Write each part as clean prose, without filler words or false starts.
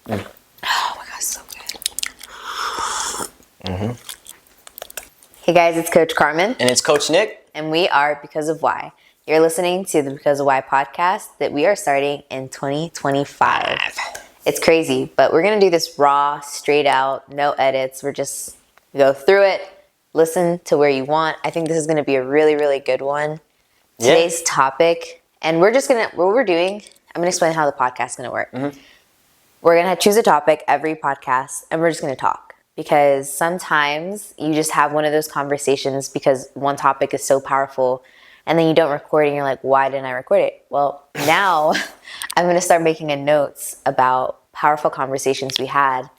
Oh my gosh, so good. Hey guys, it's Coach Carmen. And it's Coach Nick. And we are Because of Why. You're listening to the Because of Why podcast that we are starting in 2025. It's crazy, but we're going to do this raw, straight out, no edits. We're just go through it, listen to where you want. I think this is going to be a really, really good one. Today's topic, and we're just going to, what we're doing, I'm going to explain how the podcast is going to work. We're going to choose a topic every podcast, and we're just going to talk. Because sometimes you just have one of those conversations because one topic is so powerful and then you don't record it and you're like, why didn't I record it? Well, now I'm going to start making a notes about powerful conversations we had.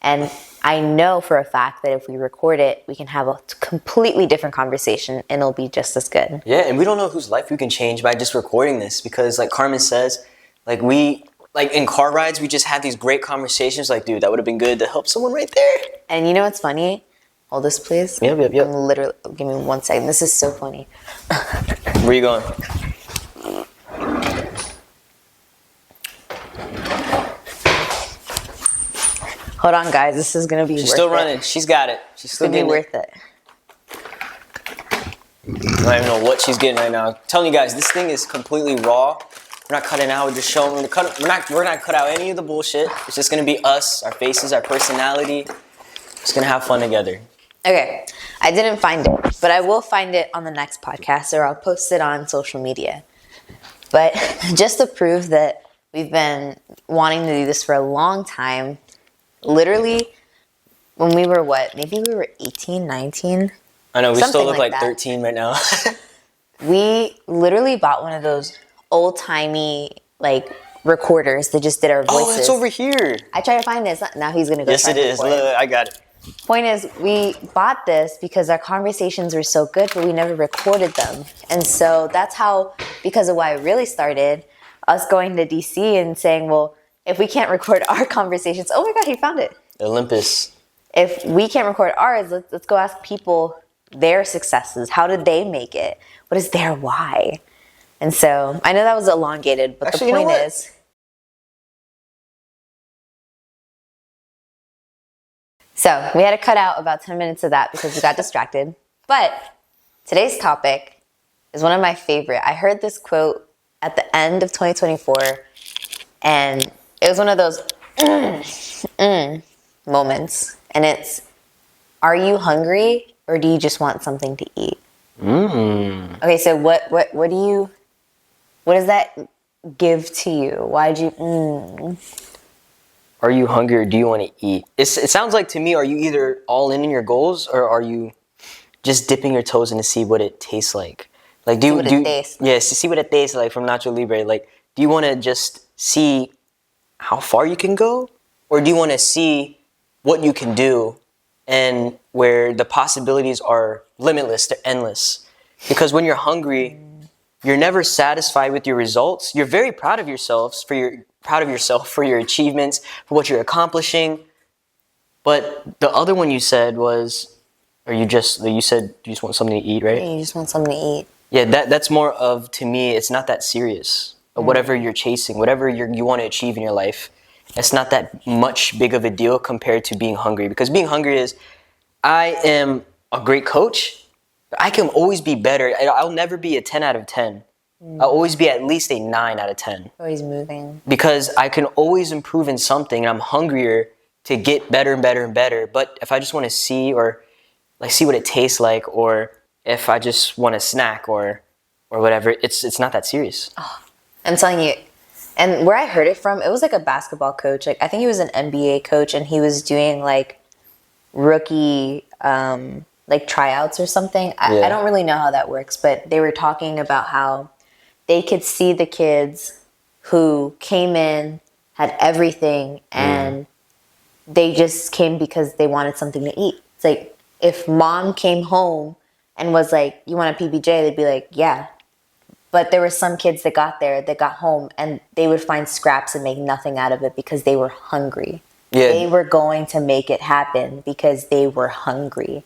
And I know for a fact that if we record it, we can have a completely different conversation and it'll be just as good. Yeah, and we don't know whose life we can change by just recording this because like Carmen says, like in car rides, we just had these great conversations. Like, dude, that would have been good to help someone right there. And you know what's funny? Hold this, please. Yep. I'm literally, give me 1 second. This is so funny. Where you going? Hold on, guys. This is going to be She's still running. She's got it. She's still getting it. It's going to be worth it. I don't even know what she's getting right now. I'm telling you guys, this thing is completely raw. We're not cutting out. We're just showing. We're not cut out any of the bullshit. It's just gonna be us, our faces, our personality. Just gonna have fun together. Okay, I didn't find it, but I will find it on the next podcast, or I'll post it on social media. But just to prove that we've been wanting to do this for a long time, literally, when we were maybe we were 18, 19. I know we still look like 13 right now. We literally bought one of those old-timey like recorders that just did our voices. Oh, it's over here. I tried to find it. Now he's gonna go. Yes, it is. Look, I got it. Point is, we bought this because our conversations were so good, but we never recorded them, and so that's how Because of Why it really started. Us going to DC and saying, well, if we can't record our conversations, oh my God, he found it. Olympus. If we can't record ours, let's go ask people their successes. How did they make it? What is their why? And so, I know that was elongated, but actually, the point is... So, we had to cut out about 10 minutes of that because we got distracted. But today's topic is one of my favorite. I heard this quote at the end of 2024, and it was one of those moments. And it's, are you hungry or do you just want something to eat? Okay, so what does that give to you? Why'd you? Are you hungry or do you want to eat? It sounds like to me, are you either all in your goals or are you just dipping your toes in to see what it tastes like? Like, see what it tastes like from Nacho Libre. Like, do you want to just see how far you can go, or do you want to see what you can do and where the possibilities are limitless, they're endless? Because when you're hungry, you're never satisfied with your results. You're very proud of yourself for your achievements, for what you're accomplishing. But the other one you said was, you said you just want something to eat, right? Yeah, you just want something to eat. Yeah, that's more of, to me, it's not that serious. Whatever you're chasing, whatever you want to achieve in your life, it's not that much big of a deal compared to being hungry. Because being hungry is, I am a great coach, but I can always be better. I'll never be a 10 out of 10. I'll always be at least a 9 out of 10. Always moving. Because I can always improve in something, and I'm hungrier to get better and better and better. But if I just want to see what it tastes like, or if I just want a snack or whatever, it's not that serious. Oh, I'm telling you. And where I heard it from, it was like a basketball coach. Like, I think he was an NBA coach, and he was doing like rookie like tryouts or something. I don't really know how that works, but they were talking about how they could see the kids who came in, had everything, and they just came because they wanted something to eat. It's like, if mom came home and was like, you want a PBJ? They'd be like, yeah. But there were some kids that got home, and they would find scraps and make nothing out of it because they were hungry. Yeah. They were going to make it happen because they were hungry.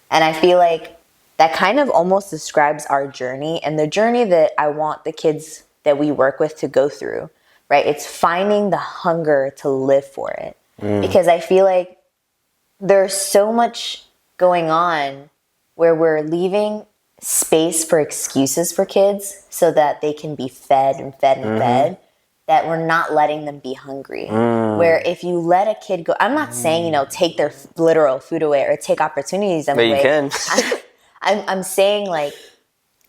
And I feel like that kind of almost describes our journey and the journey that I want the kids that we work with to go through. right? It's finding the hunger to live for it. Because I feel like there's so much going on where we're leaving space for excuses for kids so that they can be fed and fed and fed, that we're not letting them be hungry. Where if you let a kid go, I'm not saying, you know, take their literal food away or take opportunities away. But you can. I'm saying, like,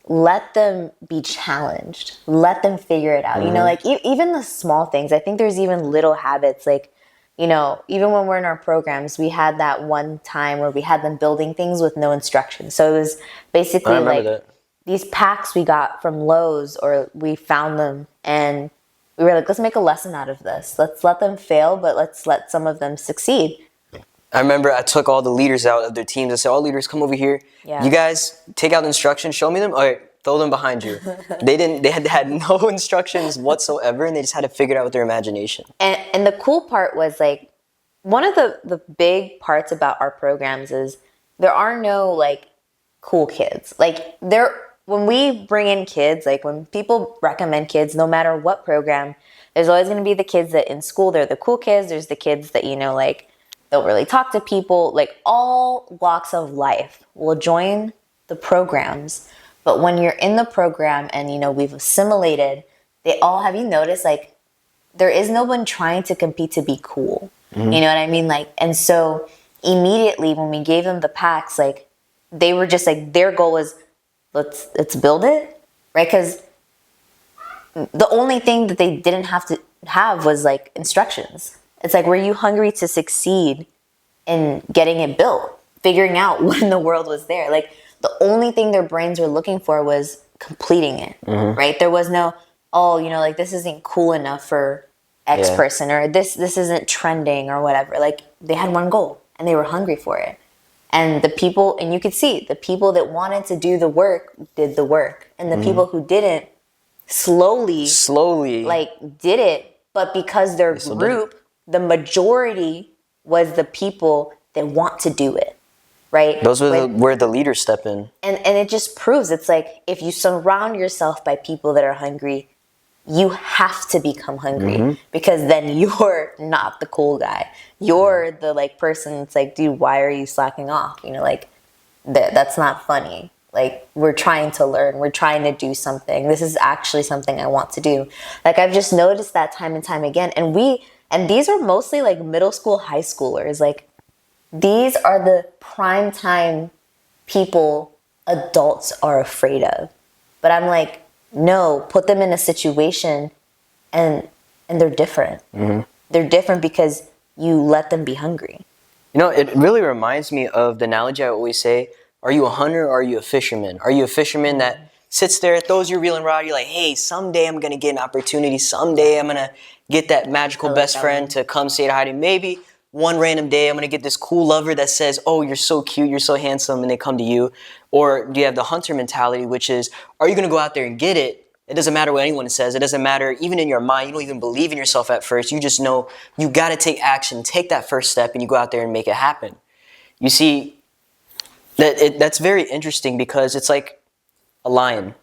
let them be challenged. Let them figure it out. You know, like, even the small things. I think there's even little habits, like, you know, even when we're in our programs, we had that one time where we had them building things with no instructions. So it was basically like these packs we got from Lowe's, or we found them, and we were like, let's make a lesson out of this. Let's let them fail, but let's let some of them succeed. I remember I took all the leaders out of their teams. I said, all leaders, come over here. Yeah. You guys take out the instructions, show me them. All right, throw them behind you. They had no instructions whatsoever, and they just had to figure it out with their imagination. And the cool part was, like, one of the big parts about our programs is there are no, like, cool kids. Like, when we bring in kids, like, when people recommend kids, no matter what program, there's always going to be the kids that in school, they're the cool kids. There's the kids that, you know, like, don't really talk to people. Like, all walks of life will join the programs. But when you're in the program and, you know, we've assimilated, they all, have you noticed, like, there is no one trying to compete to be cool. You know what I mean? Like, and so immediately when we gave them the packs, like, they were just like, their goal was, let's build it, right? Because the only thing that they didn't have to have was, like, instructions. It's like, were you hungry to succeed in getting it built, figuring out when the world was there? Like, the only thing their brains were looking for was completing it, right? There was no, oh, you know, like, this isn't cool enough for X person, or this isn't trending or whatever. Like, they had one goal and they were hungry for it. And the people, and you could see, the people that wanted to do the work did the work. And the people who didn't slowly, like, did it. But because their group, the majority was the people that want to do it, right? Those were where the leaders step in. And it just proves, it's like, if you surround yourself by people that are hungry, you have to become hungry, because then you're not the cool guy. You're the, like, person that's like, dude, why are you slacking off? You know, like, that's not funny. Like, we're trying to learn. We're trying to do something. This is actually something I want to do. Like, I've just noticed that time and time again. And these are mostly, like, middle school, high schoolers. Like, these are the prime time people adults are afraid of. But I'm like, no, put them in a situation and they're different. They're different because you let them be hungry. You know, it really reminds me of the analogy I always say, are you a hunter or are you a fisherman? Are you a fisherman that sits there, throws your reel and rod, you're like, hey, someday I'm going to get an opportunity, someday I'm going to get that magical best friend to come say hi to me. Maybe one random day I'm going to get this cool lover that says, oh, you're so cute, you're so handsome, and they come to you. Or do you have the hunter mentality, which is, are you going to go out there and get it? It doesn't matter what anyone says. It doesn't matter, even in your mind, you don't even believe in yourself at first. You just know you got to take action, take that first step, and you go out there and make it happen. You see, that's very interesting because it's like a lion.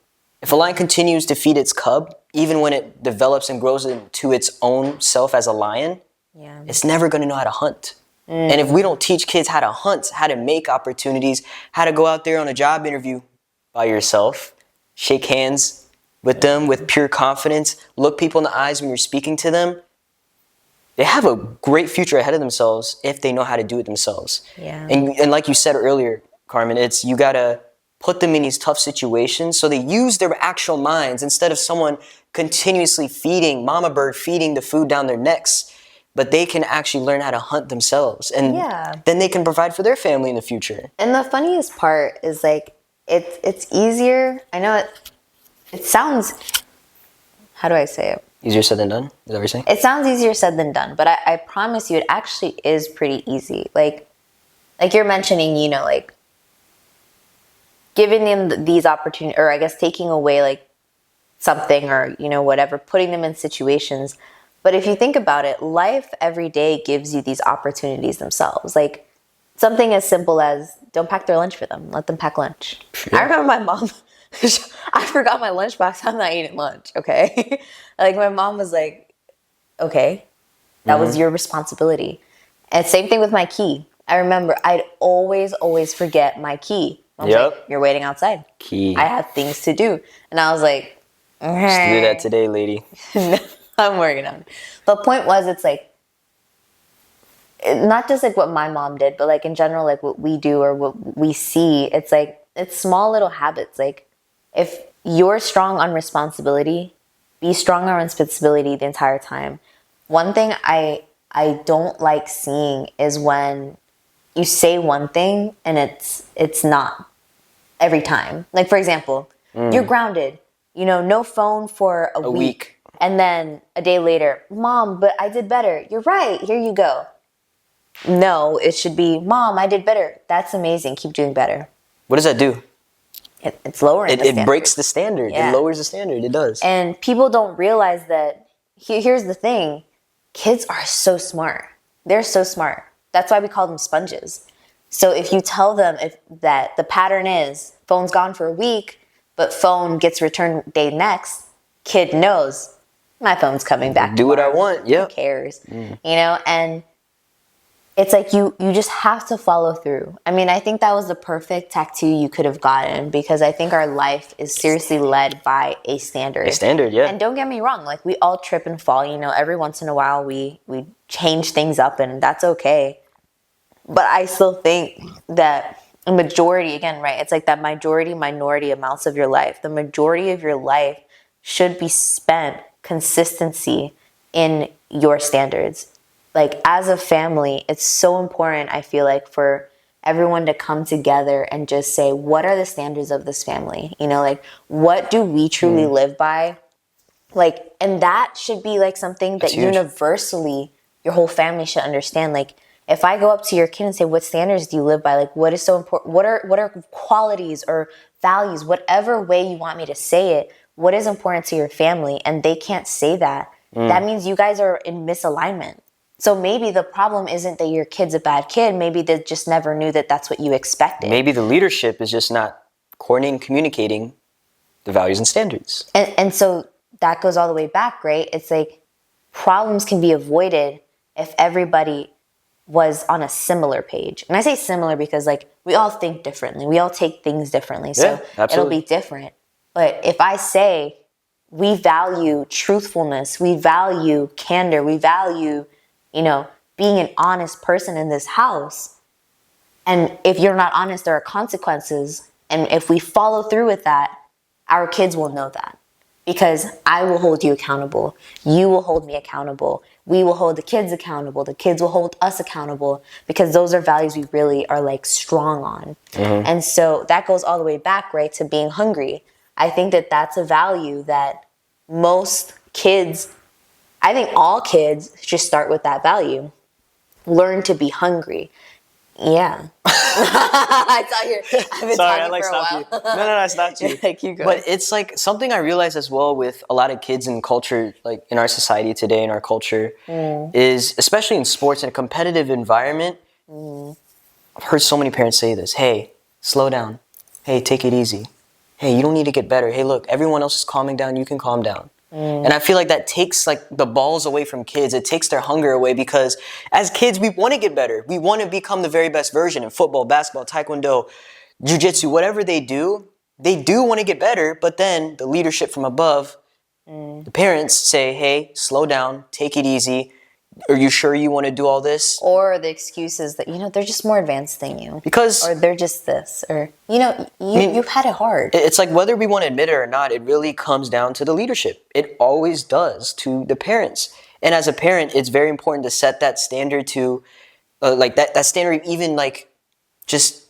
If a lion continues to feed its cub, even when it develops and grows into its own self as a lion, it's never going to know how to hunt. And if we don't teach kids how to hunt, how to make opportunities, how to go out there on a job interview by yourself, shake hands with them with pure confidence, look people in the eyes when you're speaking to them, they have a great future ahead of themselves if they know how to do it themselves. And like you said earlier, Carmen, it's you got to put them in these tough situations so they use their actual minds instead of someone continuously feeding, mama bird feeding the food down their necks. But they can actually learn how to hunt themselves. And then they can provide for their family in the future. And the funniest part is, like, it's easier. I know it sounds, how do I say it? Easier said than done? Is that what you're saying? It sounds easier said than done. But I promise you, it actually is pretty easy. Like you're mentioning, you know, like, giving them these opportunities, or I guess taking away, like, something, or, you know, whatever, putting them in situations. But if you think about it, life every day gives you these opportunities themselves. Like, something as simple as, don't pack their lunch for them. Let them pack lunch. I remember my mom, I forgot my lunchbox. I'm not eating lunch, okay? Like, my mom was like, okay, that was your responsibility. And same thing with my key. I remember I'd always forget my key. I was like, you're waiting outside. Key. I have things to do. And I was like, Just do that today, lady. I'm working on it. But point was, it's like, not just like what my mom did, but like in general, like what we do or what we see. It's like, it's small little habits. Like if you're strong on responsibility, be strong on responsibility the entire time. One thing I don't like seeing is when you say one thing and it's not every time. Like for example, you're grounded, no phone for a week. And then a day later, Mom, but I did better. You're right. Here you go. No, it should be, Mom, I did better. That's amazing. Keep doing better. What does that do? It's lowering the standard. It breaks the standard. Yeah. It lowers the standard. It does. And people don't realize that. Here's the thing. Kids are so smart. They're so smart. That's why we call them sponges. So if you tell them that the pattern is phone's gone for a week, but phone gets returned day next, kid knows my phone's coming back. Do what I want. Yeah. Who cares? And it's like you just have to follow through. I mean, I think that was the perfect tattoo you could have gotten because I think our life is seriously led by a standard. A standard, yeah. And don't get me wrong, like we all trip and fall, every once in a while we change things up and that's okay. But I still think that a majority, again, right, it's like that minority amounts of your life. The majority of your life should be spent consistency in your standards. Like as a family, it's so important, I feel like, for everyone to come together and just say, what are the standards of this family? Like what do we truly live by? Like, and that should be like something that universally your whole family should understand. Like if I go up to your kid and say, what standards do you live by? Like what is so important? What are qualities or values, whatever way you want me to say it, what is important to your family? And they can't say that. That means you guys are in misalignment. So maybe the problem isn't that your kid's a bad kid. Maybe they just never knew that that's what you expected. Maybe the leadership is just not coordinating, communicating the values and standards. And so that goes all the way back, right? It's like problems can be avoided if everybody was on a similar page. And I say similar because like we all think differently. We all take things differently. So it'll be different. But if I say we value truthfulness, we value candor, we value being an honest person in this house. And if you're not honest, there are consequences. And if we follow through with that, our kids will know that. Because I will hold you accountable. You will hold me accountable. We will hold the kids accountable. The kids will hold us accountable. Because those are values we really are like strong on. And so that goes all the way back, right, to being hungry. I think that that's a value that most kids, I think all kids should start with that value. Learn to be hungry. Yeah. I thought I've been Sorry, talking for a while. No, I stopped you. Keep going. But it's like something I realize as well with a lot of kids in culture, like in our society today, in our culture, is especially in sports, in a competitive environment, I've heard so many parents say this. Hey, slow down. Hey, take it easy. Hey, you don't need to get better. Hey, look, everyone else is calming down. You can calm down. And I feel like that takes like the balls away from kids. It takes their hunger away because as kids, we want to get better. We want to become the very best version in football, basketball, taekwondo, jiu-jitsu, whatever they do want to get better. But then the leadership from above, the parents say, hey, slow down, take it easy. Are you sure you want to do all this? Or the excuses that, they're just more advanced than you. Because... Or they're just this. Or, you've had it hard. It's like whether we want to admit it or not, it really comes down to the leadership. It always does to the parents. And as a parent, it's very important to set that standard to, like that standard even like just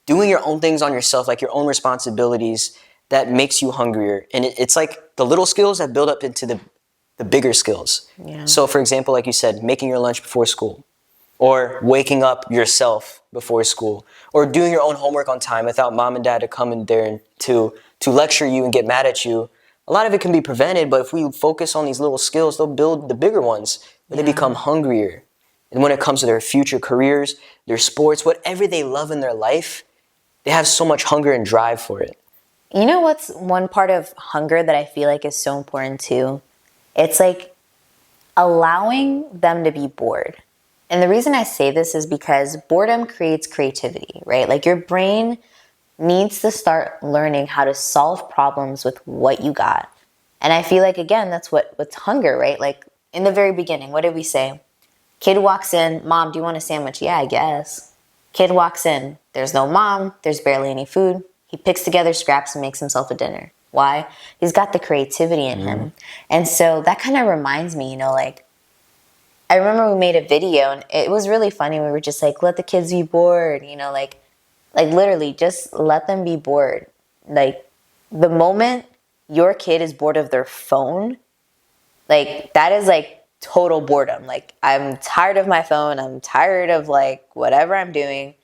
doing your own things on yourself, like your own responsibilities that makes you hungrier. And it's like the little skills that build up into the bigger skills. Yeah. So for example, like you said, making your lunch before school, or waking up yourself before school, or doing your own homework on time without mom and dad to come in there and to lecture you and get mad at you. A lot of it can be prevented, but if we focus on these little skills, they'll build the bigger ones where they become hungrier. And when it comes to their future careers, their sports, whatever they love in their life, they have so much hunger and drive for it. You know what's one part of hunger that I feel like is so important too? It's like allowing them to be bored. And the reason I say this is because boredom creates creativity, right? Like your brain needs to start learning how to solve problems with what you got. And I feel like, again, that's what's hunger, right? Like in the very beginning, what did we say? Kid walks in, Mom, do you want a sandwich? Yeah, I guess. Kid walks in, there's no mom, there's barely any food. He picks together scraps and makes himself a dinner. Why? He's got the creativity in him. And so that kind of reminds me, like, I remember we made a video and it was really funny. We were just like, let the kids be bored, like literally just let them be bored. Like the moment your kid is bored of their phone, like that is like total boredom. Like I'm tired of my phone. I'm tired of like whatever I'm doing.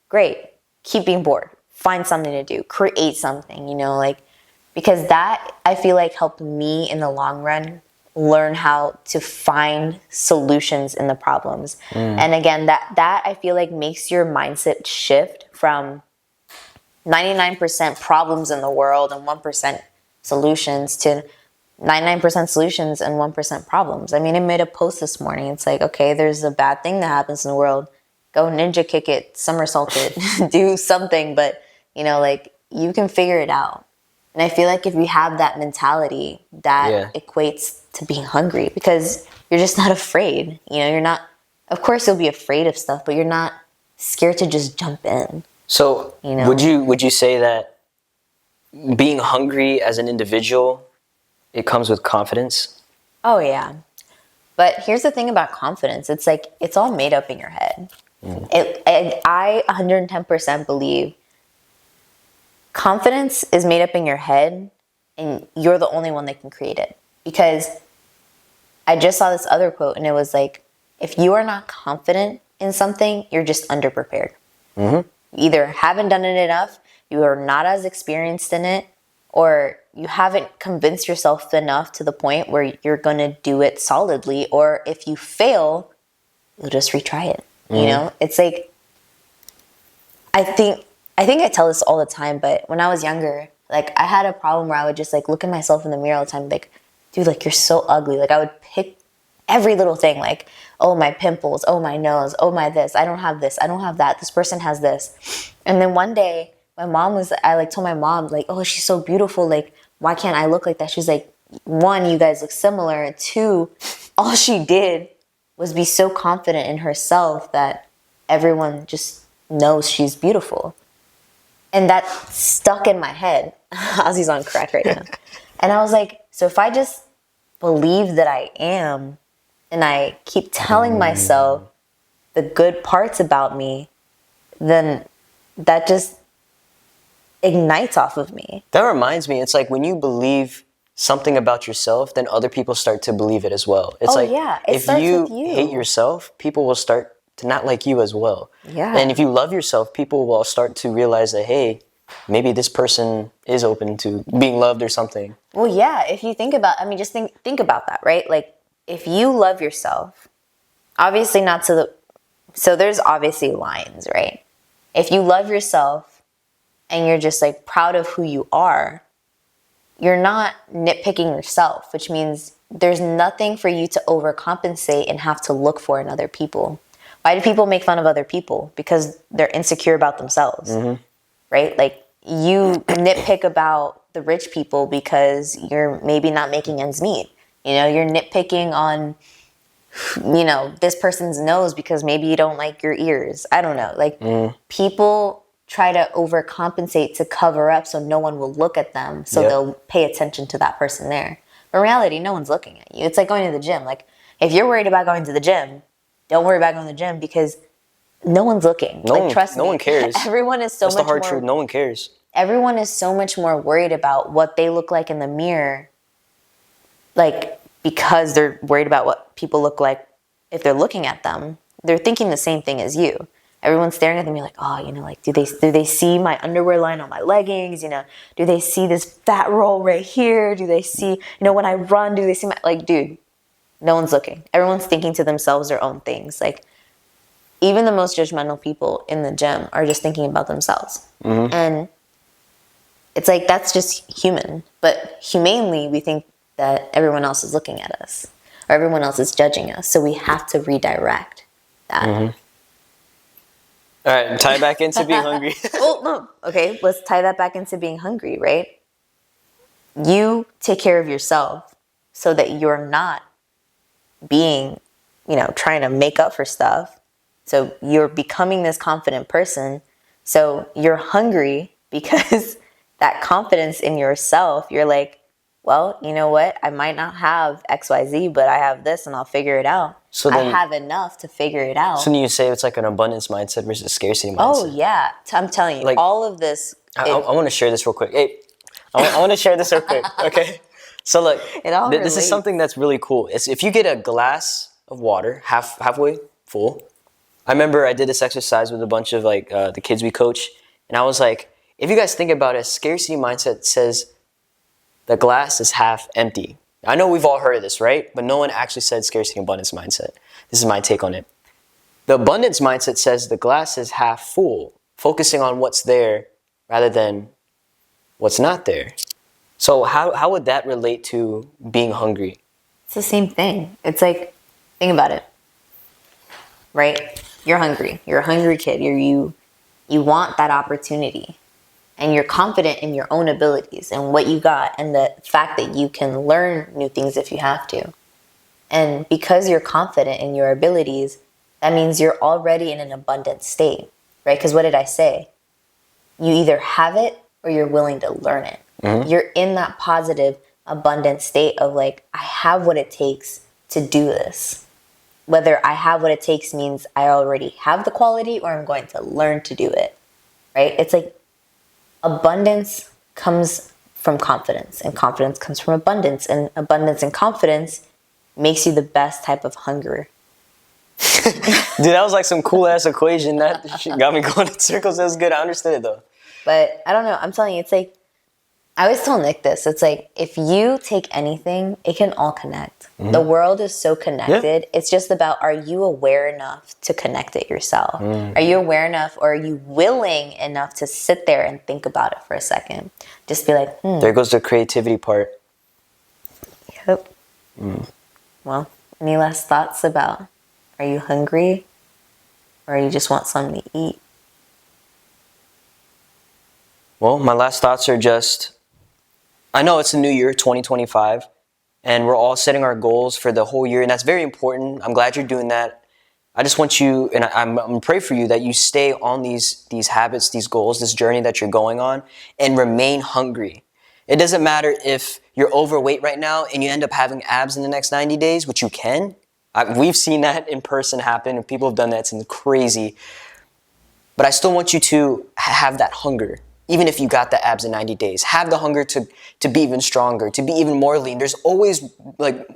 Great. Keep being bored. Find something to do. Create something, like, because that I feel like helped me in the long run learn how to find solutions in the problems. And again, that I feel like makes your mindset shift from 99% problems in the world and 1% solutions to 99% solutions and 1% problems. I mean, I made a post this morning. It's like, okay, there's a bad thing that happens in the world. Go ninja kick it, somersault it, do something, but like you can figure it out. And I feel like if you have that mentality, that equates to being hungry because you're just not afraid. You're not, of course you'll be afraid of stuff, but you're not scared to just jump in. So would you say that being hungry as an individual, it comes with confidence? Oh yeah. But here's the thing about confidence. It's like, it's all made up in your head. I 110% believe confidence is made up in your head and you're the only one that can create it. Because I just saw this other quote and it was like, if you are not confident in something, you're just underprepared. You either haven't done it enough, you are not as experienced in it, or you haven't convinced yourself enough to the point where you're going to do it solidly. Or if you fail, you'll just retry it. It's like, I think I tell this all the time, but when I was younger, like I had a problem where I would just like look at myself in the mirror all the time, like, dude, like you're so ugly. Like I would pick every little thing, like, oh, my pimples, oh, my nose, oh, my this, I don't have that, this person has this. And then one day, I told my mom, like, oh, she's so beautiful, like, why can't I look like that? She's like, one, you guys look similar, and two, all she did was be so confident in herself that everyone just knows she's beautiful. And that stuck in my head. Ozzy's on crack right now. And I was like, so if I just believe that I am, and I keep telling myself the good parts about me, then that just ignites off of me. That reminds me, it's like when you believe something about yourself, then other people start to believe it as well. It's if you hate yourself, people will start to not like you as well. Yeah. And if you love yourself, people will start to realize that, hey, maybe this person is open to being loved or something. Well, yeah, if you think about, just think about that, right? Like, if you love yourself, obviously not to the, so there's obviously lines, right? If you love yourself and you're just like proud of who you are, you're not nitpicking yourself, which means there's nothing for you to overcompensate and have to look for in other people. Why do people make fun of other people? Because they're insecure about themselves, right? Like you nitpick about the rich people because you're maybe not making ends meet. You're nitpicking on, this person's nose because maybe you don't like your ears. I don't know. Like people try to overcompensate to cover up so no one will look at them. So they'll pay attention to that person there. But in reality, no one's looking at you. It's like going to the gym. Like if you're worried about going to the gym, don't worry about going to the gym because no one's looking. Trust me. No one cares. Everyone is so much more. That's the hard truth. No one cares. Everyone is so much more worried about what they look like in the mirror, like because they're worried about what people look like if they're looking at them. They're thinking the same thing as you. Everyone's staring at them. You're like, oh, like, do they see my underwear line on my leggings? Do they see this fat roll right here? Do they see, when I run, do they see my, like, dude, no one's looking. Everyone's thinking to themselves their own things. Like, even the most judgmental people in the gym are just thinking about themselves. And it's like, that's just human. But humanely, we think that everyone else is looking at us. or everyone else is judging us. So we have to redirect that. Mm-hmm. All right, tie it back into being hungry. Well, no. Okay, let's tie that back into being hungry, right? You take care of yourself so that you're not being, trying to make up for stuff. So you're becoming this confident person. So you're hungry because that confidence in yourself, you're like, well, you know what? I might not have XYZ, but I have this and I'll figure it out. So I have enough to figure it out. So then you say it's like an abundance mindset versus a scarcity mindset. Oh, yeah. I'm telling you, like, all of this. I want to share this real quick. Hey, I want to share this real quick, okay? So look, this is something that's really cool. It's if you get a glass of water, halfway full. I remember I did this exercise with a bunch of the kids we coach, and I was like, if you guys think about it, scarcity mindset says the glass is half empty. I know we've all heard of this, right? But no one actually said scarcity and abundance mindset. This is my take on it. The abundance mindset says the glass is half full, focusing on what's there rather than what's not there. So how would that relate to being hungry? It's the same thing. It's like, think about it, right? You're hungry. You're a hungry kid. You want that opportunity. And you're confident in your own abilities and what you got and the fact that you can learn new things if you have to. And because you're confident in your abilities, that means you're already in an abundant state, right? Because what did I say? You either have it or you're willing to learn it. Mm-hmm. You're in that positive, abundant state of like, I have what it takes to do this. Whether I have what it takes means I already have the quality or I'm going to learn to do it, right? It's like, abundance comes from confidence, and confidence comes from abundance, and abundance and confidence makes you the best type of hunger. Dude, that was like some cool ass equation. That shit got me going in circles. That was good. I understood it though. But I don't know. I'm telling you, it's like, I always tell Nick this. It's like, if you take anything, it can all connect. Mm-hmm. The world is so connected. Yeah. It's just about, are you aware enough to connect it yourself? Mm. Are you aware enough, or are you willing enough to sit there and think about it for a second? Just be like, There goes the creativity part. Yep. Mm. Well, any last thoughts about, are you hungry? Or you just want something to eat? Well, my last thoughts are just, I know it's a new year, 2025, and we're all setting our goals for the whole year, and that's very important. I'm glad you're doing that. I just want you, and I'm going to pray for you that you stay on these habits, these goals, this journey that you're going on, and remain hungry. It doesn't matter if you're overweight right now and you end up having abs in the next 90 days, which you can. We've seen that in person happen, and people have done that. It's crazy. But I still want you to have that hunger. Even if you got the abs in 90 days, have the hunger to be even stronger, to be even more lean. There's always like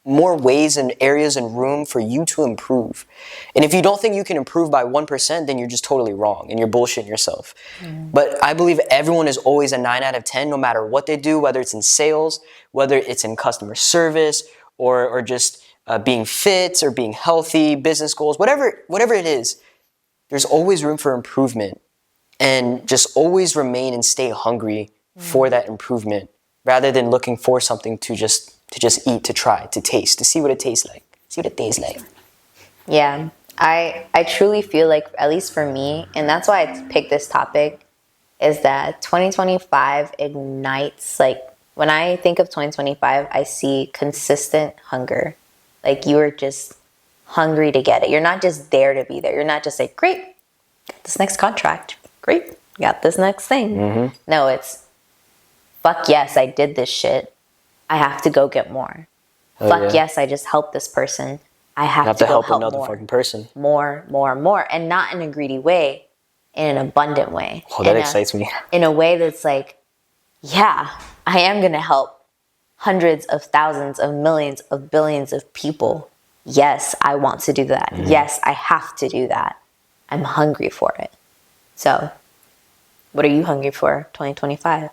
more ways and areas and room for you to improve. And if you don't think you can improve by 1%, then you're just totally wrong and you're bullshitting yourself. Mm. But I believe everyone is always a 9 out of 10, no matter what they do, whether it's in sales, whether it's in customer service, or just being fit or being healthy, business goals, whatever it is, there's always room for improvement. And just always remain and stay hungry for that improvement, rather than looking for something to just eat, to try, to taste, to see what it tastes like. See what it tastes like. Yeah, I truly feel like, at least for me, and that's why I picked this topic, is that 2025 ignites, like, when I think of 2025, I see consistent hunger. Like, you are just hungry to get it. You're not just there to be there. You're not just like, great, got this next contract. Great, got this next thing. Mm-hmm. No, it's, fuck yes, I did this shit. I have to go get more. Oh, fuck yes, I just helped this person. I have to help another fucking person. More. And not in a greedy way, in an abundant way. Oh, that excites me. In a way that's like, yeah, I am going to help hundreds of thousands of millions of billions of people. Yes, I want to do that. Mm-hmm. Yes, I have to do that. I'm hungry for it. So, what are you hungry for 2025?